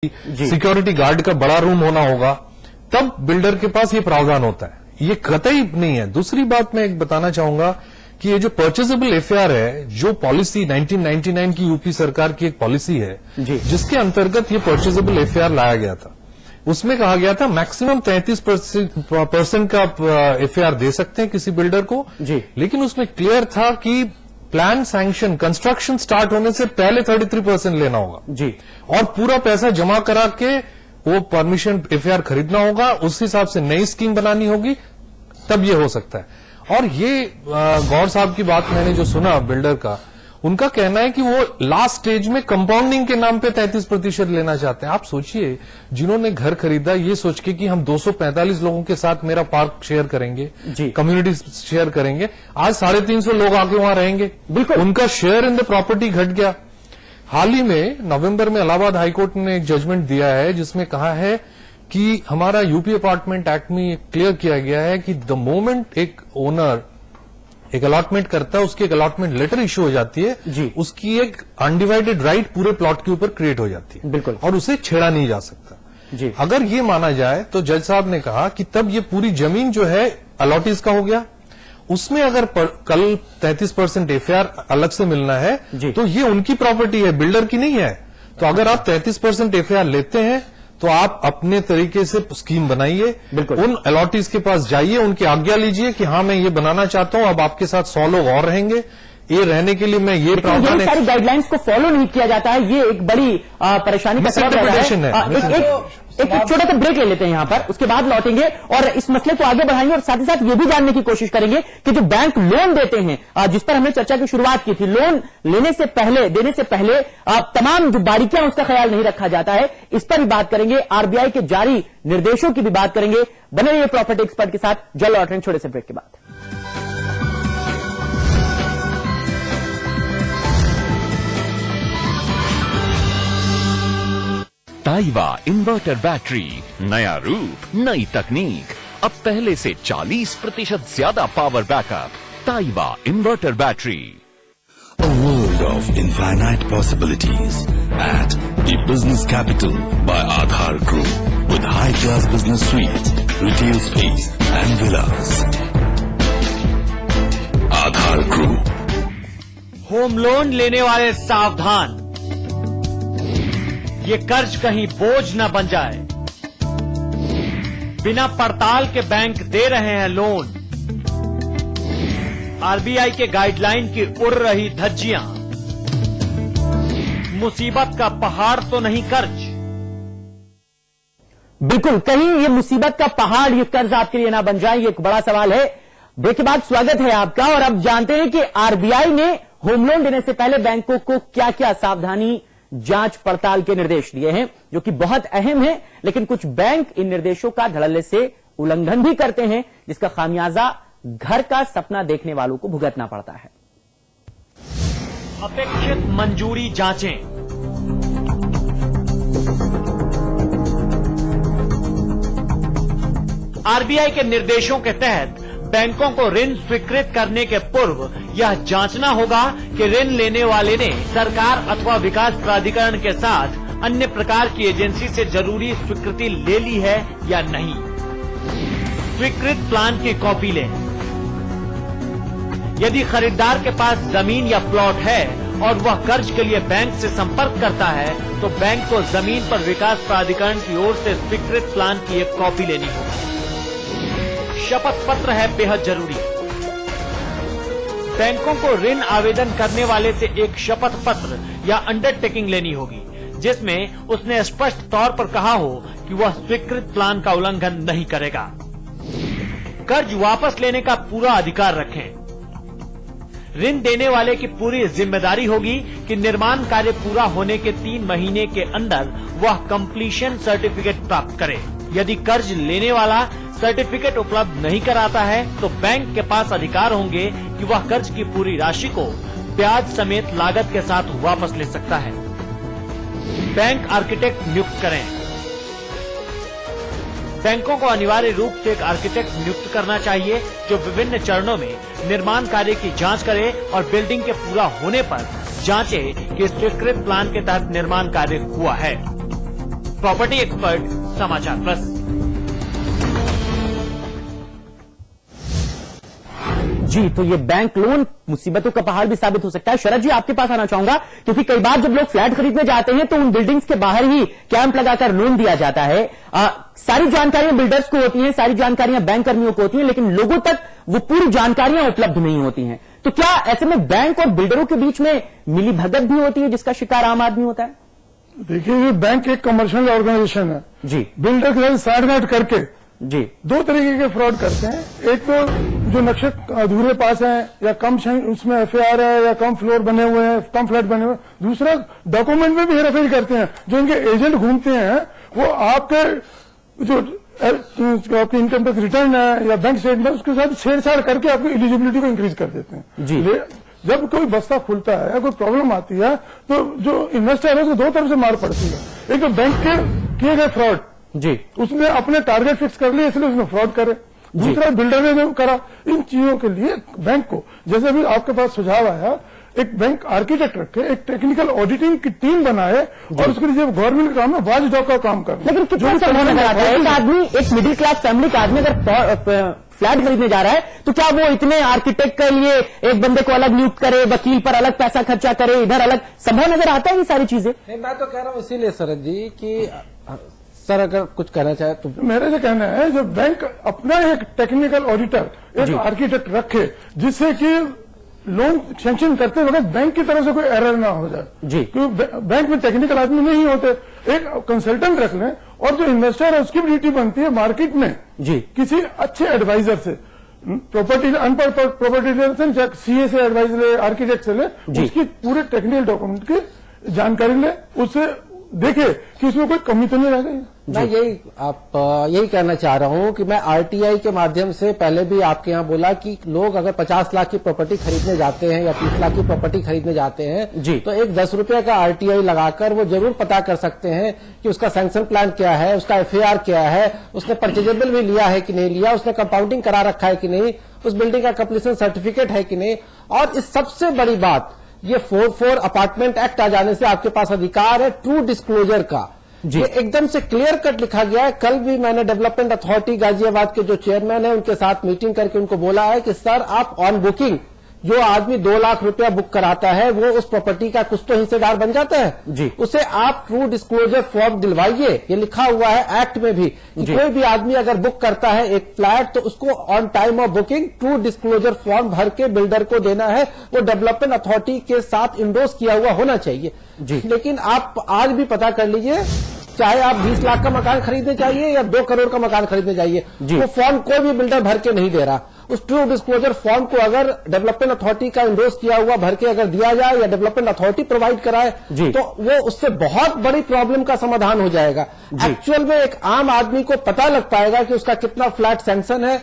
Security guard का बड़ा room होना होगा, तब बिल्डर के पास ये प्रावधान होता है। ये कतई नहीं है। दूसरी बात मैं एक बताना चाहूंगा कि ये जो परचेजेबल एफआईआर है, जो पॉलिसी 1999 की यूपी सरकार की एक पॉलिसी है जिसके अंतर्गत ये परचेजेबल एफआईआर लाया गया था, उसमें कहा गया था मैक्सिमम 33% का एफआईआर दे सकते हैं किसी बिल्डर को जी। लेकिन उसमें क्लियर था कि प्लान सैंक्शन कंस्ट्रक्शन स्टार्ट होने से पहले 33% लेना होगा जी, और पूरा पैसा जमा करा के वो परमिशन एफआईआर खरीदना होगा, उस हिसाब से नई स्कीम बनानी होगी, तब ये हो सकता है। और ये गौर साहब की बात मैंने जो सुना बिल्डर का, उनका कहना है कि वो लास्ट स्टेज में कंपाउंडिंग के नाम पे 33% लेना चाहते हैं। आप सोचिए, जिन्होंने घर खरीदा ये सोच के कि हम 245 लोगों के साथ मेरा पार्क शेयर करेंगे, कम्युनिटी शेयर करेंगे, आज 350 लोग आके वहां रहेंगे, बिल्कुल उनका शेयर इन द प्रॉपर्टी घट गया। हाल ही में नवंबर में इलाहाबाद हाईकोर्ट ने एक जजमेंट दिया है जिसमें कहा है कि हमारा यूपी अपार्टमेंट एक्ट में क्लियर किया गया है कि द मोमेंट एक ओनर एक अलॉटमेंट करता है, उसकी एक अलॉटमेंट लेटर इश्यू हो जाती है जी, उसकी एक अनडिवाइडेड राइट पूरे प्लॉट के ऊपर क्रिएट हो जाती है, बिल्कुल, और उसे छेड़ा नहीं जा सकता जी। अगर ये माना जाए तो जज साहब ने कहा कि तब ये पूरी जमीन जो है अलॉटीज का हो गया, उसमें अगर कल 33% एफआईआर अलग से मिलना है तो ये उनकी प्रॉपर्टी है, बिल्डर की नहीं है। तो अगर आप 33% एफआईआर लेते हैं तो आप अपने तरीके से स्कीम बनाइए, उन अलॉटीज के पास जाइए, उनकी आज्ञा लीजिए कि हाँ मैं ये बनाना चाहता हूं, अब आपके साथ 100 लोग और रहेंगे, ये रहने के लिए मैं ये प्रावधान, सारी गाइडलाइंस को फॉलो नहीं किया जाता है, ये एक बड़ी परेशानी का सबब है। एक छोटा सा ब्रेक ले लेते हैं यहां पर, उसके बाद लौटेंगे और इस मसले को आगे बढ़ाएंगे और साथ ही साथ ये भी जानने की कोशिश करेंगे कि जो बैंक लोन देते हैं, जिस पर हमने चर्चा की शुरुआत की थी, लोन लेने से पहले देने से पहले तमाम जो बारीकियां उसका ख्याल नहीं रखा जाता है, इस पर भी बात करेंगे। आरबीआई के जारी निर्देशों की भी बात करेंगे। बने रहिए प्रॉपर्टी एक्सपर्ट के साथ, जल्द लौटेंगे छोटे से ब्रेक के बाद। ताइवा इन्वर्टर बैटरी, नया रूप, नई तकनीक, अब पहले से 40% ज्यादा पावर बैकअप। ताइवा inverter battery. A world of infinite possibilities at the Business Capital by Aadhar Group with high-class business suites, retail space and villas. Aadhar Group। Home loan लेने वाले सावधान, ये कर्ज कहीं बोझ न बन जाए। बिना पड़ताल के बैंक दे रहे हैं लोन। आरबीआई के गाइडलाइन की उड़ रही धज्जियां, मुसीबत का पहाड़ तो नहीं कर्ज। बिल्कुल, कहीं ये मुसीबत का पहाड़, ये कर्ज आपके लिए ना बन जाए, ये एक बड़ा सवाल है। ब्रेक के बाद स्वागत है आपका, और अब जानते हैं कि आरबीआई ने होम लोन देने से पहले बैंकों को क्या क्या सावधानी, जांच पड़ताल के निर्देश दिए हैं, जो कि बहुत अहम है। लेकिन कुछ बैंक इन निर्देशों का धड़ल्ले से उल्लंघन भी करते हैं, जिसका खामियाजा घर का सपना देखने वालों को भुगतना पड़ता है। अपेक्षित मंजूरी जांचें। आरबीआई के निर्देशों के तहत बैंकों को ऋण स्वीकृत करने के पूर्व यह जांचना होगा कि ऋण लेने वाले ने सरकार अथवा विकास प्राधिकरण के साथ अन्य प्रकार की एजेंसी से जरूरी स्वीकृति ले ली है या नहीं। स्वीकृत प्लान की कॉपी लें। यदि खरीदार के पास जमीन या प्लॉट है और वह कर्ज के लिए बैंक से संपर्क करता है तो बैंक को जमीन पर विकास प्राधिकरण की ओर से स्वीकृत प्लान की एक कॉपी लेनी होगी। शपथ पत्र है बेहद जरूरी। बैंकों को ऋण आवेदन करने वाले से एक शपथ पत्र या अंडरटेकिंग लेनी होगी, जिसमें उसने स्पष्ट तौर पर कहा हो कि वह स्वीकृत प्लान का उल्लंघन नहीं करेगा। कर्ज वापस लेने का पूरा अधिकार रखें। ऋण देने वाले की पूरी जिम्मेदारी होगी कि निर्माण कार्य पूरा होने के 3 महीने के अंदर वह कंप्लीशन सर्टिफिकेट प्राप्त करे। यदि कर्ज लेने वाला सर्टिफिकेट उपलब्ध नहीं कराता है तो बैंक के पास अधिकार होंगे कि वह कर्ज की पूरी राशि को ब्याज समेत लागत के साथ वापस ले सकता है। बैंक आर्किटेक्ट नियुक्त करें। बैंकों को अनिवार्य रूप से एक आर्किटेक्ट नियुक्त करना चाहिए जो विभिन्न चरणों में निर्माण कार्य की जांच करे और बिल्डिंग के पूरा होने पर जांचे कि स्वीकृत प्लान के तहत निर्माण कार्य हुआ है। प्रॉपर्टी एक्सपर्ट, समाचार प्लस। जी, तो ये बैंक लोन मुसीबतों का पहाड़ भी साबित हो सकता है। शरद जी, आपके पास आना चाहूंगा, क्योंकि कई बार जब लोग फ्लैट खरीदने जाते हैं तो उन बिल्डिंग्स के बाहर ही कैंप लगाकर लोन दिया जाता है। सारी जानकारियां बिल्डर्स को होती हैं, सारी जानकारियां बैंक कर्मियों को होती हैं, लेकिन लोगों तक वो पूरी जानकारियां उपलब्ध नहीं होती हैं। तो क्या ऐसे में बैंक और बिल्डरों के बीच में मिली भगत भी होती है, जिसका शिकार आम आदमी होता है? देखिए, ये बैंक एक कमर्शियल ऑर्गेनाइजेशन है जी। बिल्डर के साथ साठगांठ करके जी, दो तरीके के फ्रॉड करते हैं। एक तो जो नक्शे अधूरे पास हैं या कम उसमें एफआर है या कम फ्लोर बने हुए हैं, कम फ्लैट बने हुए हैं। दूसरा, डॉक्यूमेंट में भी हेराफेरी करते हैं। जो इनके एजेंट घूमते हैं वो आपके जो आपकी इनकम टैक्स रिटर्न है या बैंक स्टेटमेंट, उसके साथ छेड़छाड़ करके आपकी एलिजिबिलिटी को इंक्रीज कर देते हैं जी। जब कोई बस्ता खुलता है या कोई प्रॉब्लम आती है तो जो इन्वेस्टर है उसको दो तरफ से मार पड़ती है। एक तो बैंक के किए गए फ्रॉड जी, उसने अपने टारगेट फिक्स कर लिए इसलिए उसने फ्रॉड करे। दूसरा, बिल्डर ने जो करा। इन चीजों के लिए बैंक को, जैसे भी आपके पास सुझाव आया, एक बैंक आर्किटेक्ट रखे, एक टेक्निकल ऑडिटिंग की टीम बनाए और उसके लिए गवर्नमेंट का काम है वॉच डॉग का काम करना। लेकिन कितना संभव नजर आता है? एक आदमी, एक मिडिल क्लास फैमिली का आदमी अगर फ्लैट खरीदने जा रहा है तो क्या वो इतने आर्किटेक्ट के लिए एक बंदे को अलग नियुक्त करे, वकील पर अलग पैसा खर्चा करे, इधर अलग? संभव नजर आता है ये सारी चीजें? नहीं, मैं तो कह रहा हूँ इसीलिए शरद जी कि सर अगर कुछ कहना चाहे तो। मेरा जो कहना है, जो बैंक अपना एक टेक्निकल ऑडिटर, एक आर्किटेक्ट रखे जिससे कि लोन सैंक्शन करते वक्त बैंक की तरफ से कोई एरर ना हो जाए जी। क्योंकि बैंक में टेक्निकल आदमी नहीं होते। एक कंसल्टेंट रख लें और जो इन्वेस्टर है उसकी भी ड्यूटी बनती है मार्केट में जी किसी अच्छे एडवाइजर से, प्रॉपर्टी प्रॉपर्टी सीए से एडवाइस ले, आर्किटेक्ट से ले, उसकी पूरे टेक्निकल डॉक्यूमेंट की जानकारी ले, उससे देखे कि उसमें कोई कमी तो नहीं रह गई। मैं यही कहना चाह रहा हूं कि मैं आरटीआई के माध्यम से पहले भी आपके यहाँ बोला कि लोग अगर 50 लाख की प्रॉपर्टी खरीदने जाते हैं या 30 लाख की प्रॉपर्टी खरीदने जाते हैं जी, तो एक 10 रुपए का आरटीआई लगाकर वो जरूर पता कर सकते हैं कि उसका सैंक्शन प्लान क्या है, उसका एफआर क्या है, उसने परचेजेबल भी लिया है कि नहीं लिया, उसने कंपाउंडिंग करा रखा है कि नहीं, उस बिल्डिंग का कंप्लीशन सर्टिफिकेट है कि नहीं। और इस सबसे बड़ी बात, ये 4 अपार्टमेंट एक्ट आ जाने से आपके पास अधिकार है ट्रू डिस्क्लोजर का। ये एकदम से क्लियर कट लिखा गया है। कल भी मैंने डेवलपमेंट अथॉरिटी गाजियाबाद के जो चेयरमैन है उनके साथ मीटिंग करके उनको बोला है कि सर आप ऑन बुकिंग जो आदमी 2 लाख रुपया बुक कराता है वो उस प्रॉपर्टी का कुछ तो हिस्सेदार बन जाता है जी। उसे आप ट्रू डिस्क्लोजर फॉर्म दिलवाइए। ये लिखा हुआ है एक्ट में भी कि कोई भी आदमी अगर बुक करता है एक फ्लैट तो उसको on time of booking true disclosure form भर के बिल्डर को देना है। वो डेवलपमेंट अथॉरिटी के साथ इंडोर्स किया हुआ होना चाहिए जी। लेकिन आप आज भी पता कर लीजिए, चाहे आप 20 लाख का मकान खरीदने चाहिए या 2 करोड़ का मकान खरीदने चाहिए, वो फॉर्म कोई भी बिल्डर भर के नहीं दे रहा। उस ट्रू डिस्क्लोजर फॉर्म को अगर डेवलपमेंट अथॉरिटी का इंडोर्स किया हुआ भर के अगर दिया जाए या डेवलपमेंट अथॉरिटी प्रोवाइड कराए तो वो उससे बहुत बड़ी प्रॉब्लम का समाधान हो जाएगा। एक्चुअल में एक आम आदमी को पता लग पाएगा कि उसका कितना फ्लैट सैंक्शन है,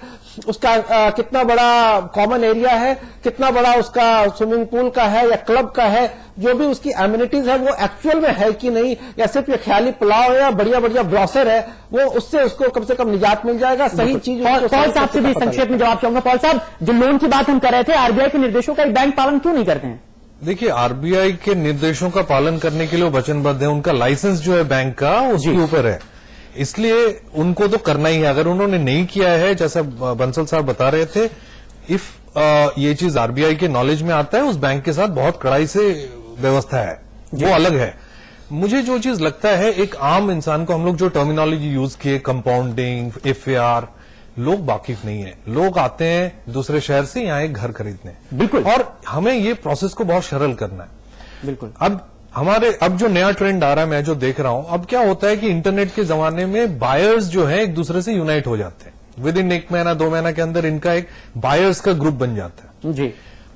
उसका कितना बड़ा कॉमन एरिया है, कितना बड़ा उसका स्विमिंग पूल का है या क्लब का है, जो भी उसकी एमिनिटीज है वो एक्चुअल में है कि नहीं, या सिर्फ ये ख्याली पुलाव है या बढ़िया बढ़िया ब्रॉसर है, वो उससे उसको कम से कम निजात मिल जाएगा। सही चीज। पॉल साहब से भी संक्षेप में जवाब चाहूंगा। पॉल साहब, जो लोन की बात हम कर रहे थे, आरबीआई के निर्देशों का बैंक पालन क्यों नहीं करते हैं? देखिए, आरबीआई के निर्देशों का पालन करने के लिए वो वचनबद्ध है। उनका लाइसेंस जो है बैंक का उसके ऊपर है, इसलिए उनको तो करना ही है। अगर उन्होंने नहीं किया है, जैसा बंसल साहब बता रहे थे, इफ ये चीज आरबीआई के नॉलेज में आता है, उस बैंक के साथ बहुत कड़ाई से व्यवस्था है, वो अलग है। मुझे जो चीज लगता है, एक आम इंसान को हम लोग जो टर्मिनोलॉजी यूज किए, कंपाउंडिंग, एफआर, लोग वाकिफ नहीं है। लोग आते हैं दूसरे शहर से यहाँ एक घर खरीदने, बिल्कुल, और हमें ये प्रोसेस को बहुत सरल करना है। बिल्कुल। अब जो नया ट्रेंड आ रहा है, मैं जो देख रहा हूं, अब क्या होता है कि इंटरनेट के जमाने में बायर्स जो है एक दूसरे से यूनाइट हो जाते हैं। विद इन 1 महीना 2 महीना के अंदर इनका एक बायर्स का ग्रुप बन जाता है जी।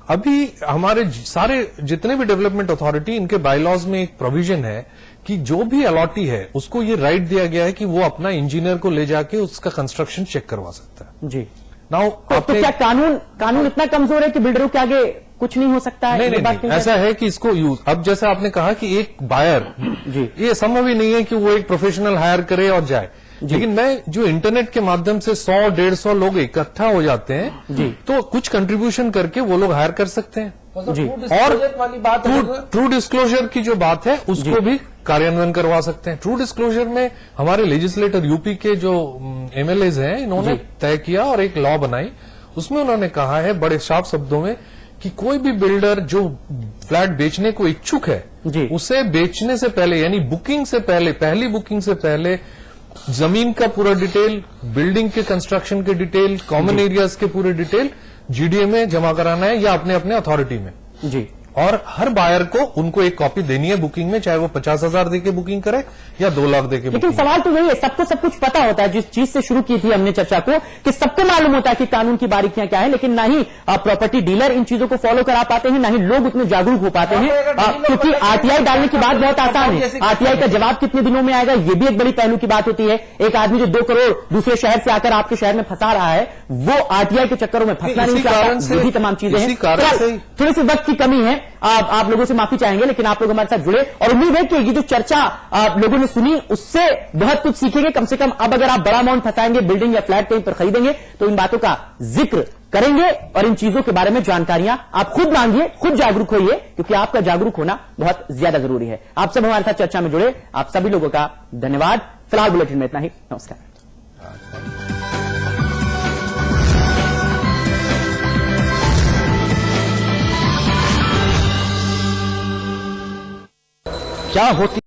अभी हमारे सारे जितने भी डेवलपमेंट अथॉरिटी, इनके बायलॉज में एक प्रोविजन है कि जो भी अलॉटी है उसको ये राइट दिया गया है कि वो अपना इंजीनियर को ले जाके उसका कंस्ट्रक्शन चेक करवा सकता है जी। नाउ तो क्या कानून इतना कमजोर है कि बिल्डरों के आगे कुछ नहीं हो सकता है? नहीं, ऐसा है कि इसको यूज, अब जैसे आपने कहा कि एक बायर जी, ये संभव ही नहीं है कि वो एक प्रोफेशनल हायर करे और जाए, लेकिन मैं जो इंटरनेट के माध्यम से 100-150 लोग इकट्ठा हो जाते हैं जी, तो कुछ कंट्रीब्यूशन करके वो लोग हायर कर सकते हैं। जी। और वाली बात ट्रू डिस्क्लोजर की जो बात है उसको भी कार्यान्वयन करवा सकते हैं। ट्रू डिस्क्लोजर में हमारे लेजिस्लेटर यूपी के जो एमएलएज हैं, इन्होंने तय किया और एक लॉ बनाई। उसमें उन्होंने कहा है बड़े साफ शब्दों में कि कोई भी बिल्डर जो फ्लैट बेचने को इच्छुक है, उसे बेचने से पहले यानी बुकिंग से पहले, पहली बुकिंग से पहले जमीन का पूरा डिटेल, बिल्डिंग के कंस्ट्रक्शन के डिटेल, कॉमन एरियाज के पूरे डिटेल जीडीए में जमा कराना है या अपने अपने अथॉरिटी में जी। और हर बायर को उनको एक कॉपी देनी है बुकिंग में, चाहे वो 50,000 देके बुकिंग करे या 2 लाख देके। लेकिन सवाल तो यही है, सबको सब कुछ पता होता है। जिस चीज से शुरू की थी हमने चर्चा को कि सबको मालूम होता है कि कानून की बारीकियां क्या है, लेकिन ना ही प्रॉपर्टी डीलर इन चीजों को फॉलो करा पाते हैं, ना ही लोग उतने जागरूक हो पाते हैं। क्योंकि आरटीआई डालने की बात बहुत आसान है, आरटीआई का जवाब कितने दिनों में आएगा ये भी एक बड़ी पहलू की बात होती है। एक आदमी जो 2 करोड़ दूसरे शहर से आकर आपके शहर में फंसा रहा है, वो आरटीआई के चक्करों में फंसना नहीं चाहता। ये भी तमाम चीजें हैं। थोड़ी सी वक्त की कमी है, आप लोगों से माफी चाहेंगे, लेकिन आप लोग हमारे साथ जुड़े और उम्मीद है कि ये जो चर्चा आप लोगों ने सुनी उससे बहुत कुछ सीखेंगे। कम से कम अब अगर आप बड़ा अमाउंट फंसाएंगे, बिल्डिंग या फ्लैट कहीं पर खरीदेंगे, तो इन बातों का जिक्र करेंगे और इन चीजों के बारे में जानकारियां आप खुद मांगिए, खुद जागरूक होइए, क्योंकि आपका जागरूक होना बहुत ज्यादा जरूरी है। आप सब हमारे साथ चर्चा में जुड़े, आप सभी लोगों का धन्यवाद। फिलहाल बुलेटिन में इतना ही, नमस्कार। क्या होती